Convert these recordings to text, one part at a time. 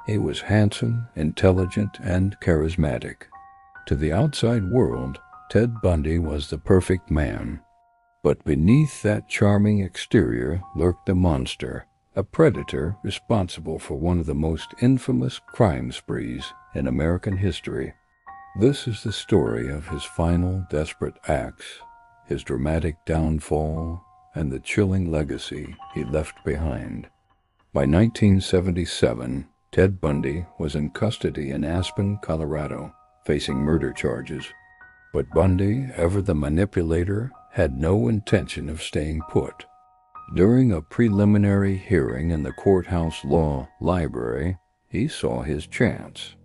He was handsome, intelligent, and charismatic. To the outside world, Ted Bundy was the perfect man. But beneath that charming exterior lurked a monster, a predator responsible for one of the most infamous crime sprees in American history. This is the story of his final desperate acts, his dramatic downfall, and the chilling legacy he left behind. By 1977, Ted Bundy was in custody in Aspen, Colorado, facing murder charges. But Bundy, ever the manipulator, had no intention of staying put. During a preliminary hearing in the courthouse law library, he saw his chance.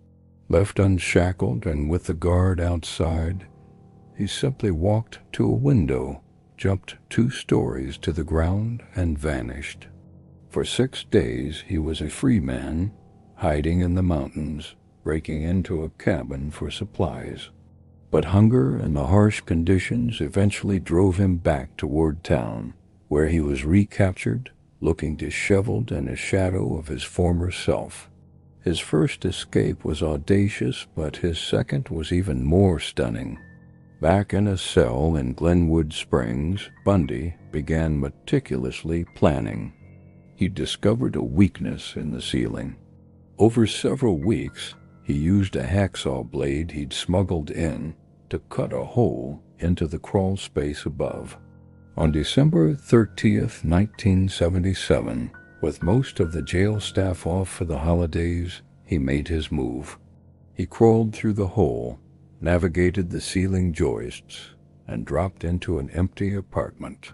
Left unshackled and with the guard outside, he simply walked to a window, jumped 2 stories to the ground, and vanished. For 6 days he was a free man, hiding in the mountains, breaking into a cabin for supplies. But hunger and the harsh conditions eventually drove him back toward town, where he was recaptured, looking disheveled and a shadow of his former self. His first escape was audacious, but his second was even more stunning. Back in a cell in Glenwood Springs, Bundy began meticulously planning. He discovered a weakness in the ceiling. Over several weeks, he used a hacksaw blade he'd smuggled in to cut a hole into the crawl space above. On December 30th, 1977, with most of the jail staff off for the holidays, he made his move. He crawled through the hole, navigated the ceiling joists, and dropped into an empty apartment.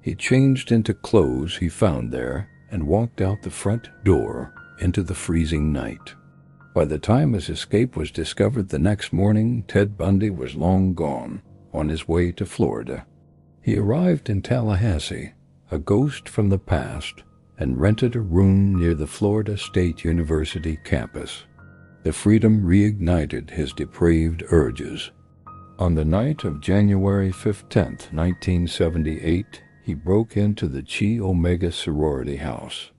He changed into clothes he found there and walked out the front door into the freezing night. By the time his escape was discovered the next morning, Ted Bundy was long gone, on his way to Florida. He arrived in Tallahassee, a ghost from the past, and rented a room near the Florida State University campus. The freedom reignited his depraved urges. On the night of January 15th, 1978, he broke into the Chi Omega sorority house.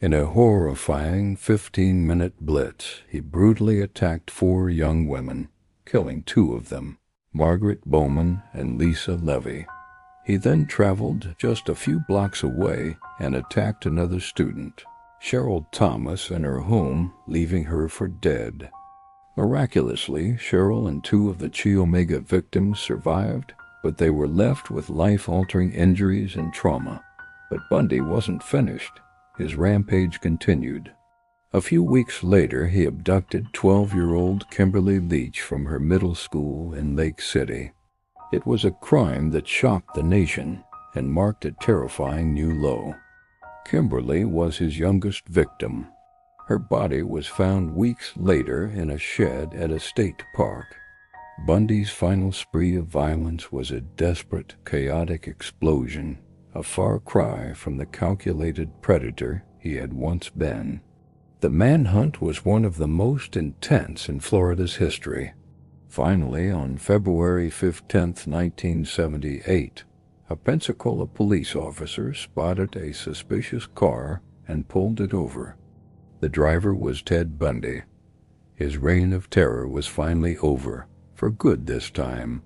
In a horrifying 15-minute blitz, he brutally attacked 4 young women, killing 2 of them, Margaret Bowman and Lisa Levy. He then traveled just a few blocks away and attacked another student, Cheryl Thomas, in her home, leaving her for dead. Miraculously, Cheryl and 2 of the Chi Omega victims survived, but they were left with life-altering injuries and trauma. But Bundy wasn't finished. His rampage continued. A few weeks later, he abducted 12-year-old Kimberly Leach from her middle school in Lake City. It was a crime that shocked the nation and marked a terrifying new low. Kimberly was his youngest victim. Her body was found weeks later in a shed at a state park. Bundy's final spree of violence was a desperate, chaotic explosion, a far cry from the calculated predator he had once been. The manhunt was one of the most intense in Florida's history. Finally, on February 15, 1978, a Pensacola police officer spotted a suspicious car and pulled it over. The driver was Ted Bundy. His reign of terror was finally over, for good this time.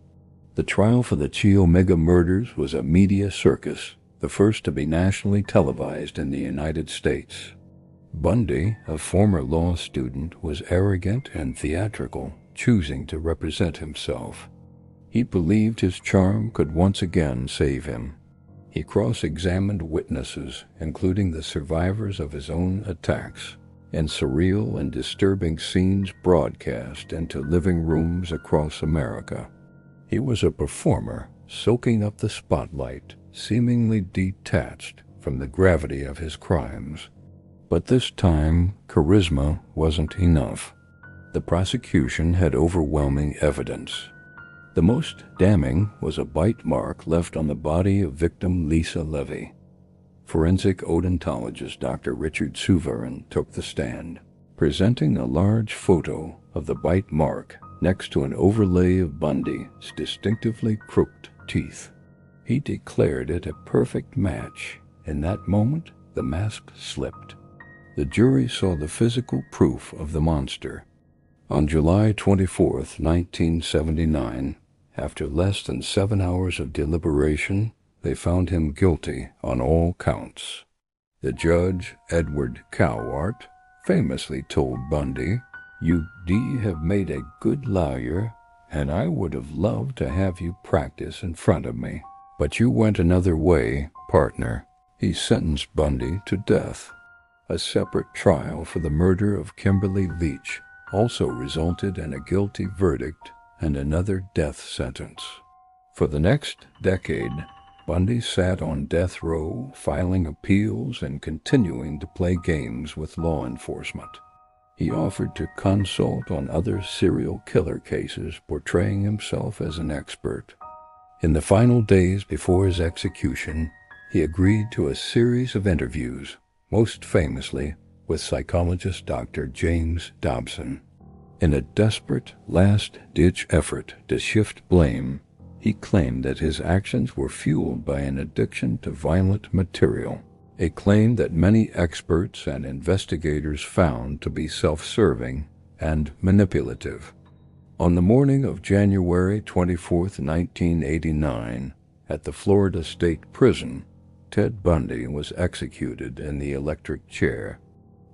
The trial for the Chi Omega murders was a media circus, the first to be nationally televised in the United States. Bundy, a former law student, was arrogant and theatrical, choosing to represent himself. He believed his charm could once again save him. He cross-examined witnesses, including the survivors of his own attacks, and surreal and disturbing scenes broadcast into living rooms across America. He was a performer, soaking up the spotlight, seemingly detached from the gravity of his crimes. But this time, charisma wasn't enough. The prosecution had overwhelming evidence. The most damning was a bite mark left on the body of victim Lisa Levy. Forensic odontologist Dr. Richard Suverin took the stand, presenting a large photo of the bite mark next to an overlay of Bundy's distinctively crooked teeth. He declared it a perfect match. In that moment, the mask slipped. The jury saw the physical proof of the monster. On July 24, 1979, after less than 7 hours of deliberation, they found him guilty on all counts. The judge, Edward Cowart, famously told Bundy, "You have made a good lawyer, and I would have loved to have you practice in front of me. But you went another way, partner." He sentenced Bundy to death. A separate trial for the murder of Kimberly Leach also resulted in a guilty verdict and another death sentence. For the next decade, Bundy sat on death row, filing appeals and continuing to play games with law enforcement. He offered to consult on other serial killer cases, portraying himself as an expert. In the final days before his execution, he agreed to a series of interviews, most famously with psychologist Dr. James Dobson. In a desperate, last-ditch effort to shift blame, he claimed that his actions were fueled by an addiction to violent material, a claim that many experts and investigators found to be self-serving and manipulative. On the morning of January 24, 1989, at the Florida State Prison, Ted Bundy was executed in the electric chair.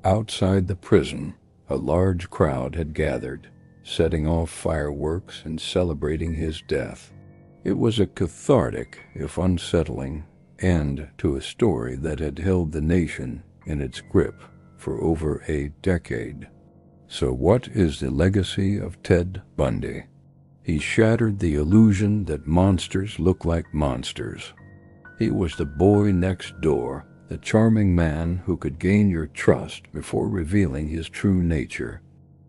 Outside the prison, a large crowd had gathered, setting off fireworks and celebrating his death. It was a cathartic, if unsettling, end to a story that had held the nation in its grip for over a decade. So what is the legacy of Ted Bundy? He shattered the illusion that monsters look like monsters. He was the boy next door, the charming man who could gain your trust before revealing his true nature.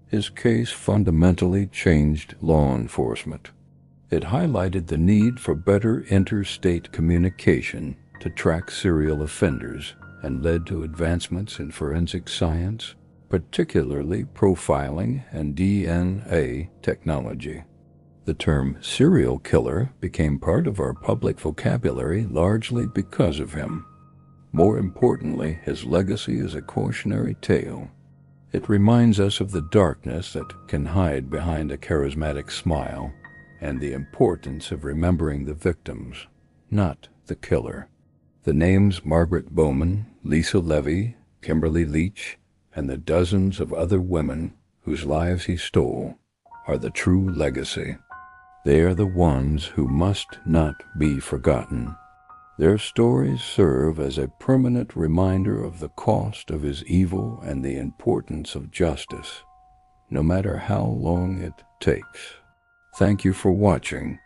His case fundamentally changed law enforcement. It highlighted the need for better interstate communication to track serial offenders and led to advancements in forensic science, particularly profiling and DNA technology. The term serial killer became part of our public vocabulary largely because of him. More importantly, his legacy is a cautionary tale. It reminds us of the darkness that can hide behind a charismatic smile and the importance of remembering the victims, not the killer. The names Margaret Bowman, Lisa Levy, Kimberly Leach, and the dozens of other women whose lives he stole are the true legacy. They are the ones who must not be forgotten. Their stories serve as a permanent reminder of the cost of his evil and the importance of justice, no matter how long it takes. Thank you for watching.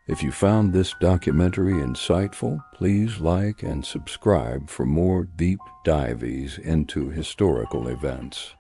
If you found this documentary insightful, please like and subscribe for more deep dives into historical events.